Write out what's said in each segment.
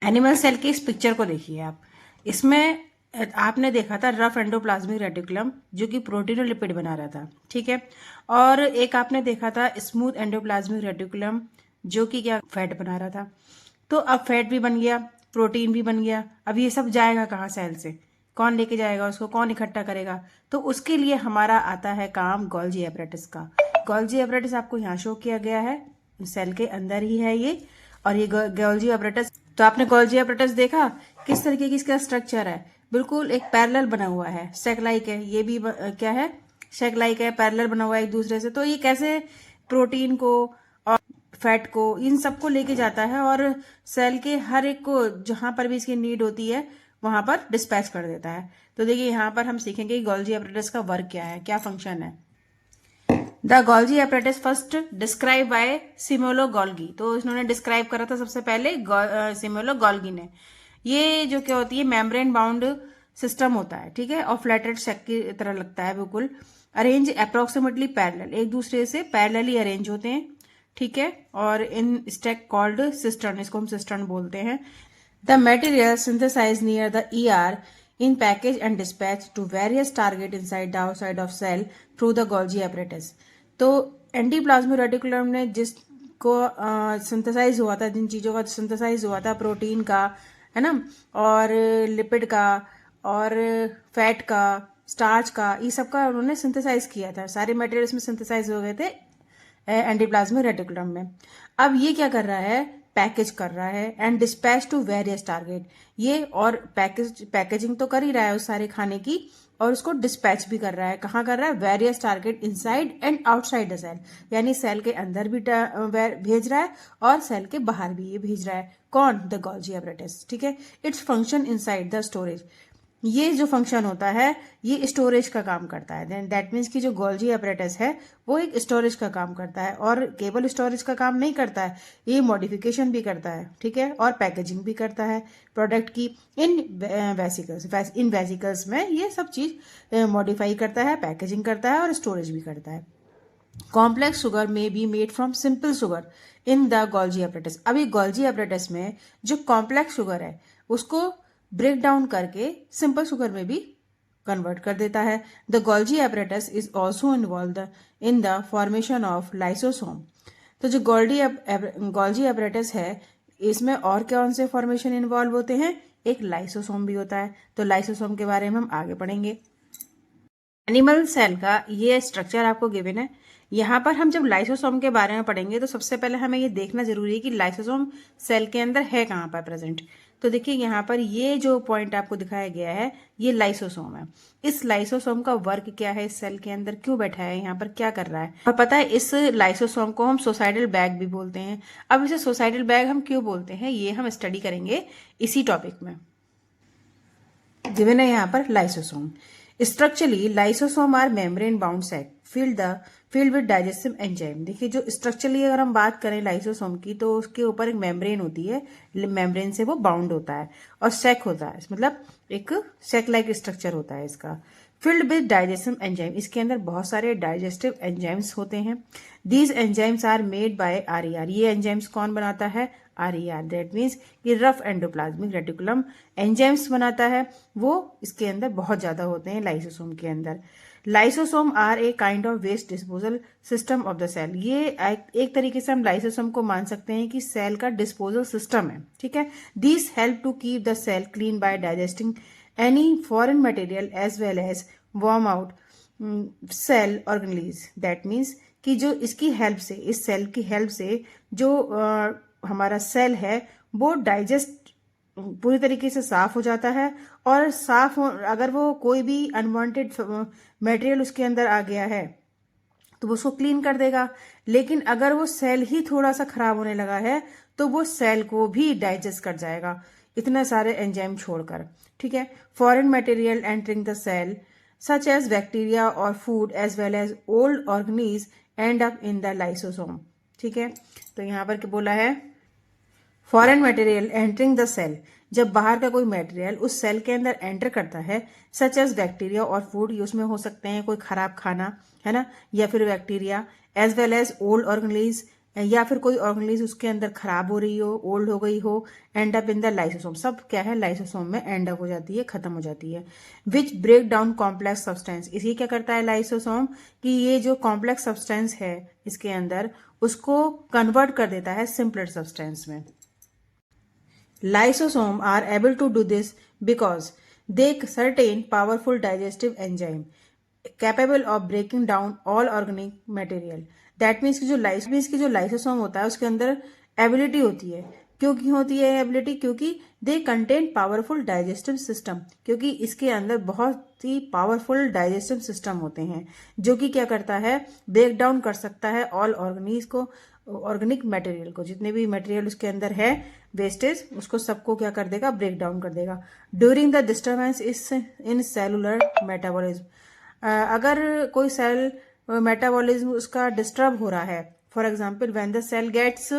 Animal cell की इस picture को देखिए आप। इसमें आपने देखा था रफ एंडोप्लाज्मिक रेटिकुलम जो कि प्रोटीन और लिपिड बना रहा था, ठीक है। और एक आपने देखा था स्मूथ एंडोप्लाज्मिक रेटिकुलम जो कि क्या फैट बना रहा था। तो अब फैट भी बन गया, प्रोटीन भी बन गया। अब ये सब जाएगा कहाँ सेल से? कौन लेके जाएगा उसको, कौन इकट्ठा करेगा? तो उसके लिए हमारा आता है काम गोल्जी एपरेटिस का। गोल्जी एपरेटिस आपको यहाँ शो किया गया है, सेल के अंदर ही है ये। और ये गोल्जी एपरेटिस, तो आपने गोल्जी एपरेटिस देखा किस तरीके की इसका स्ट्रक्चर है? बिल्कुल एक पैरेलल बना हुआ है, सेक लाइक है। ये भी क्या है? सेक लाइक है, पैरेलल बना हुआ है एक दूसरे से। तो ये कैसे प्रोटीन को और फैट को, इन सबको लेके जाता है और सेल के हर एक को जहां पर भी इसकी नीड होती है वहां पर डिस्पैच कर देता है। तो देखिए यहाँ पर हम सीखेंगे कि गोल्जी एपरेटिस का वर्क क्या है, क्या फंक्शन है। The Golgi apparatus first describe by Camillo Golgi. तो इन्होंने डिस्क्राइब करा था सबसे पहले सिमोलो गोल्गी ने। ये जो क्या होती है, मेम्ब्रेन बाउंड सिस्टम होता है, ठीक है। और फ्लैटेड शेक की तरह लगता है बिल्कुल। अरेंज अप्रोक्सीमेटली पैरेलल, एक दूसरे से पैरेलली अरेंज होते हैं, ठीक है। और इन स्टैक कॉल्ड सिस्टर्न, इसको हम सिस्टर्न बोलते हैं। The material synthesize near the ER in package and dispatch to various target inside the outside of cell through the Golgi apparatus। तो एंडीप्लाज्मिक रेटिकुलम ने जिसको सिंथेसाइज हुआ था, जिन चीज़ों का सिंथेसाइज हुआ था, प्रोटीन का, है ना, और लिपिड का, और फैट का, स्टार्च का, ये सब का उन्होंने सिंथेसाइज किया था। सारे मटेरियल इसमें सिंथेसाइज हो गए थे एंडीप्लाज्मिक रेटिकुलम में। अब ये क्या कर रहा है? पैकेज कर रहा है and dispatch to various target. ये और पैकेजिंग तो कर ही रहा है उस सारे खाने की, और उसको डिस्पैच भी कर रहा है। कहाँ कर रहा है? Various target inside and outside the cell, यानी सेल के अंदर भी भेज रहा है और सेल के बाहर भी ये भेज रहा है। कौन? द गोल्जी एपरेटिस, ठीक है। Its function inside the storage, ये जो फंक्शन होता है ये स्टोरेज का काम करता है। देन दैट मीन्स कि जो गोल्जी एपरेटस है वो एक स्टोरेज का काम करता है, और केवल स्टोरेज का काम नहीं करता है, ये मॉडिफिकेशन भी करता है, ठीक है, और पैकेजिंग भी करता है प्रोडक्ट की इन वेसिकल्स। इन वेसिकल्स में ये सब चीज मॉडिफाई करता है, पैकेजिंग करता है और स्टोरेज भी करता है। कॉम्प्लेक्स शुगर में be made from simple sugar in the Golgi apparatus. अभी गोल्जी एपरेटस में जो कॉम्प्लेक्स शुगर है उसको ब्रेक डाउन करके सिंपल शुगर में भी कन्वर्ट कर देता है। The Golgi apparatus is also involve in the formation of lysosome. तो जो गोल्जी एपरेटस है इसमें और कौन से फॉर्मेशन इन्वॉल्व होते हैं? एक लाइसोसोम भी होता है। तो लाइसोसोम के बारे में हम आगे पढ़ेंगे। एनिमल सेल का ये स्ट्रक्चर आपको गिवन है। यहाँ पर हम जब लाइसोसोम के बारे में पढ़ेंगे तो सबसे पहले हमें ये देखना जरूरी है कि लाइसोसोम सेल के अंदर है कहाँ पर प्रेजेंट। तो देखिए यहाँ पर ये जो पॉइंट आपको दिखाया गया है ये लाइसोसोम है। इस लाइसोसोम का वर्क क्या है? इस सेल के अंदर क्यों बैठा है, यहाँ पर क्या कर रहा है? और पता है इस लाइसोसोम को हम सोसाइटल बैग भी बोलते हैं। अब इसे सोसाइटल बैग हम क्यों बोलते हैं ये हम स्टडी करेंगे इसी टॉपिक में। गिवन है यहाँ पर lysosome. Structurally lysosome are membrane bound sac filled with digestive enzyme. देखिए जो स्ट्रक्चरली अगर हम बात करें लाइसोसोम की तो उसके ऊपर एक मेम्ब्रेन होती है, मेम्ब्रेन से वो बाउंड होता है और सेक होता है, मतलब एक सेक लाइक स्ट्रक्चर होता है इसका। फिल्ड विद डाइजेस्टिव एंजाइम, इसके अंदर बहुत सारे डाइजेस्टिव एंजाइम्स होते हैं। These enzymes are made by RER. ये एंजाइम्स कौन बनाता है? आरईआर। दैट मीन्स कि रफ एंडोप्लाज्मिक रेटिकुलम एंजाइम्स बनाता है, वो इसके अंदर बहुत ज्यादा होते हैं लाइसोसोम के अंदर। Lysosome are a kind of waste disposal system of the cell. ये एक तरीके से हम लाइसोसोम को मान सकते हैं कि सेल का डिस्पोजल सिस्टम है, ठीक है। These help to keep the cell clean by digesting any foreign material as well as worn out cell organelles. That means कि जो इसकी हेल्प से, इस सेल की हेल्प से जो हमारा सेल है वो डाइजेस्ट पूरी तरीके से साफ हो जाता है, और साफ अगर वो कोई भी अनवांटेड मटेरियल उसके अंदर आ गया है तो वो उसको क्लीन कर देगा। लेकिन अगर वो सेल ही थोड़ा सा खराब होने लगा है तो वो सेल को भी डाइजेस्ट कर जाएगा इतने सारे एंजाइम छोड़कर, ठीक है। Foreign material entering the cell such as bacteria और food as well as old organelles end up in the lysosome, ठीक है। तो यहाँ पर क्या बोला है? Foreign material entering the cell, जब बाहर का कोई मटेरियल उस सेल के अंदर एंटर करता है, सच एज बैक्टीरिया और फूड, उसमें हो सकते हैं कोई खराब खाना, है ना, या फिर bacteria, as well as old organelles, या फिर कोई ऑर्गेनिज उसके अंदर खराब हो रही हो, ओल्ड हो गई हो, and up in the lysosome, सब क्या है लाइसोसोम में एंड अप हो जाती है, खत्म हो जाती है। Which break down complex substance, इसी क्या करता है लाइसोसोम कि ये जो कॉम्प्लेक्स सब्सटेंस है इसके अंदर उसको कन्वर्ट कर देता है सिंपलर सब्सटेंस में। Lysosomes are able to do this because they contain powerful digestive enzyme capable of breaking down all organic material. That means कि जो लाइसोसोम होता है उसके अंदर एबिलिटी होती है। क्यों होती है एबिलिटी? क्योंकि they contain powerful digestive system, क्योंकि इसके अंदर बहुत ही पावरफुल डाइजेस्टिव सिस्टम होते हैं जो कि क्या करता है, ब्रेक डाउन कर सकता है ऑल ऑर्गेनिज को, ऑर्गेनिक मटेरियल को, जितने भी मटेरियल उसके अंदर है वेस्टेज, उसको सबको क्या कर देगा, ब्रेक डाउन कर देगा। During the disturbance in cellular metabolism, अगर कोई सेल मेटाबॉलिज्म उसका डिस्टर्ब हो रहा है, for example when the cell gets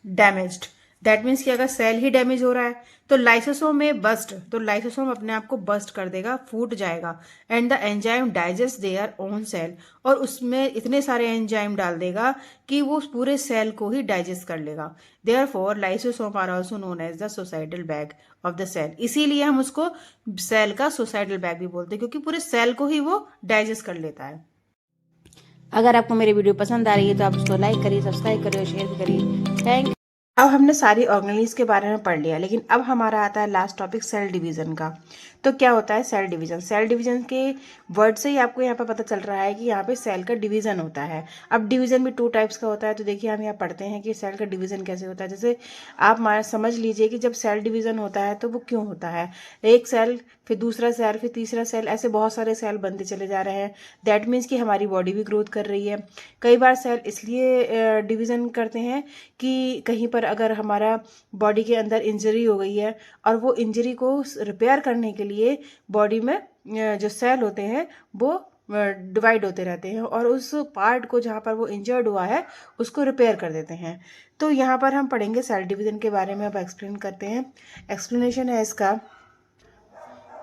damaged, that means कि अगर सेल ही डैमेज हो रहा है तो लाइसोसोम में बस्ट, तो लाइसोसोम अपने आप को बस्ट कर देगा, फूट जाएगा, and the enzyme digest their own cell, और उसमें इतने सारे एंजाइम डाल देगा कि वो पूरे सेल को ही डाइजेस्ट कर लेगा। Therefore lysosome are also known as the suicidal bag of the cell, इसीलिए हम उसको सेल का सोसाइटल बैग भी बोलते हैं, क्योंकि पूरे सेल को ही वो डाइजेस्ट कर लेता है। अगर आपको मेरी वीडियो पसंद आ रही है तो आप उसको लाइक करिए, सब्सक्राइब करिए और शेयर भी करिए। Thank you. अब हमने सारी ऑर्गेनेल्स के बारे में पढ़ लिया, लेकिन अब हमारा आता है लास्ट टॉपिक सेल डिवीजन का। तो क्या होता है सेल डिवीजन? सेल डिवीजन के वर्ड से ही आपको यहाँ पे पता चल रहा है कि यहाँ पे सेल का डिवीजन होता है। अब डिवीजन भी 2 टाइप्स का होता है, तो देखिए हम यहाँ पढ़ते हैं कि सेल का डिवीजन कैसे होता है। जैसे आप समझ लीजिए कि जब सेल डिवीजन होता है तो वो क्यों होता है, एक सेल फिर दूसरा सेल फिर तीसरा सेल, ऐसे बहुत सारे सेल बनते चले जा रहे हैं। दैट मीन्स कि हमारी बॉडी भी ग्रोथ कर रही है। कई बार सेल इसलिए डिवीजन करते हैं कि कहीं पर अगर हमारा बॉडी के अंदर इंजरी हो गई है और वो इंजरी को रिपेयर करने के लिए बॉडी में जो सेल होते हैं वो डिवाइड होते रहते हैं और उस पार्ट को जहाँ पर वो इंजर्ड हुआ है उसको रिपेयर कर देते हैं। तो यहाँ पर हम पढ़ेंगे सेल डिवीजन के बारे में। अब एक्सप्लेन करते हैं। एक्सप्लेनेशन है इसका,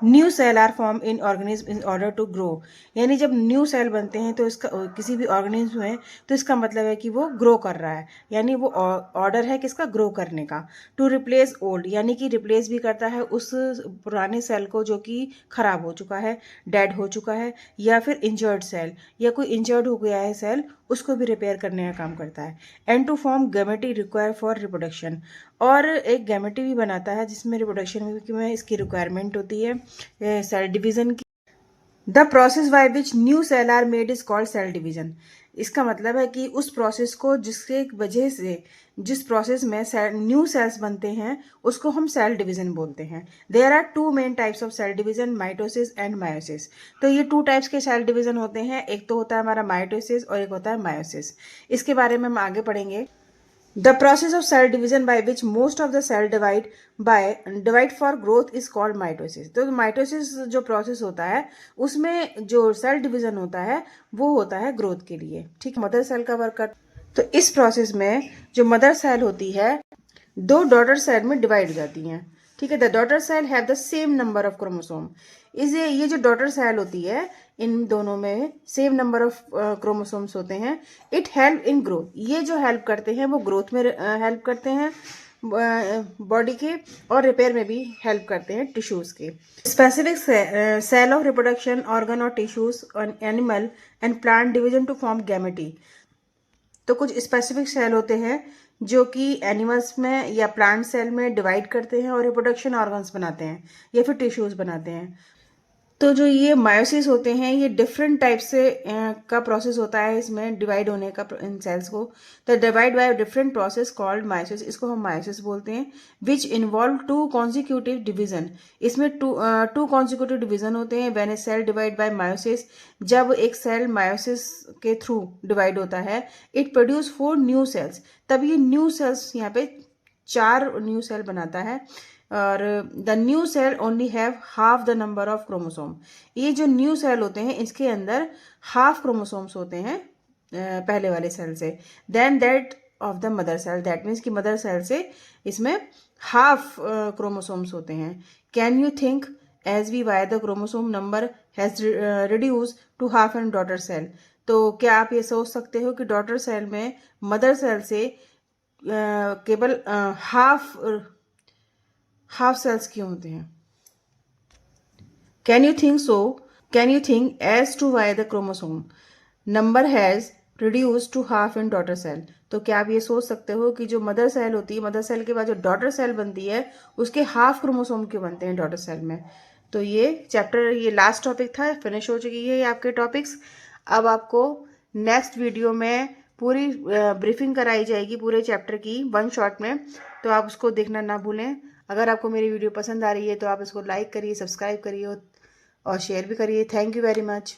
new cell are form in organism in order to grow, यानी जब न्यू सेल बनते हैं तो इसका किसी भी ऑर्गेनिज्म में, तो इसका मतलब है कि वो ग्रो कर रहा है, यानी वो ऑर्डर है किसका, ग्रो करने का। टू रिप्लेस ओल्ड, यानी कि रिप्लेस भी करता है उस पुराने सेल को जो कि खराब हो चुका है, डेड हो चुका है, या फिर इंजर्ड सेल, या कोई इंजर्ड हो गया है सेल, उसको भी रिपेयर करने का काम करता है। And to form gamete require for reproduction, और एक गैमेटी भी बनाता है जिसमें रिप्रोडक्शन में इसकी रिक्वायरमेंट होती है सेल डिवीजन की। The process by which new cell are made is called cell division, इसका मतलब है कि उस प्रोसेस को जिसके वजह से, जिस प्रोसेस में न्यू सेल्स बनते हैं उसको हम सेल डिवीजन बोलते हैं। There are 2 main types of cell division, mitosis and meiosis. तो ये 2 टाइप्स के सेल डिवीजन होते हैं, एक तो होता है हमारा माइटोसिस और एक होता है मायोसिस। इसके बारे में हम आगे पढ़ेंगे। The process of cell division by which most of the cell divide for growth is called mitosis। तो mitosis जो प्रोसेस होता है उसमें जो सेल डिवीजन होता है वो होता है ग्रोथ के लिए। ठीक, मदर सेल का वर्क कर, तो इस प्रोसेस में जो मदर सेल होती है 2 डॉटर सेल में डिवाइड हो जाती हैं। ठीक है, the daughter cell have the same number of chromosome. इसे ये जो डॉटर सेल होती है इन दोनों में सेम नंबर ऑफ क्रोमोसोम्स होते हैं। इट हेल्प इन ग्रोथ, ये जो हेल्प करते हैं वो ग्रोथ में हेल्प करते हैं बॉडी के, और रिपेयर में भी हेल्प करते हैं टिश्यूज के। Specific cell of reproduction organ और tissues on animal and plant division to form gamete. तो कुछ स्पेसिफिक सेल होते हैं जो कि एनिमल्स में या प्लांट सेल में डिवाइड करते हैं और रिप्रोडक्शन ऑर्गन्स बनाते हैं या फिर टिश्यूज बनाते हैं। तो जो ये मायोसिस होते हैं ये डिफरेंट टाइप से का प्रोसेस होता है इसमें डिवाइड होने का इन सेल्स को। तो divide by different process called meiosis, इसको हम मायोसिस बोलते हैं। विच इन्वॉल्व 2 कॉन्सिक्यूटिव डिवीजन, इसमें टू कॉन्सिक्यूटिव डिवीजन होते हैं। When a cell divide by meiosis, जब एक सेल मायोसिस के थ्रू डिवाइड होता है, इट प्रोड्यूस 4 न्यू सेल्स, तब ये न्यू सेल्स यहाँ पे 4 न्यू सेल बनाता है। और the new cell only have half the number of chromosome, ये जो न्यू सेल होते हैं इसके अंदर हाफ क्रोमोसोम्स होते हैं पहले वाले सेल से, then that of the mother cell. That means कि मदर सेल से इसमें हाफ क्रोमोसोम्स होते हैं। Can you think as we why the chromosome number has reduce to half in daughter cell. तो क्या आप ये सोच सकते हो कि डॉटर सेल में मदर सेल से केवल हाफ सेल्स क्यों होते हैं? Can you think so? Can you think as to why the chromosome number has reduce to half in daughter cell. तो क्या आप ये सोच सकते हो कि जो मदर सेल होती है, मदर सेल के बाद जो डॉटर सेल बनती है, उसके हाफ क्रोमोसोम क्यों बनते हैं डॉटर सेल में? तो ये चैप्टर, ये लास्ट टॉपिक था, फिनिश हो चुकी है ये आपके टॉपिक्स। अब आपको नेक्स्ट वीडियो में पूरी ब्रीफिंग कराई जाएगी पूरे चैप्टर की वन शॉट में, तो आप उसको देखना ना भूलें। अगर आपको मेरी वीडियो पसंद आ रही है तो आप इसको लाइक करिए, सब्सक्राइब करिए और शेयर भी करिए। Thank you very much.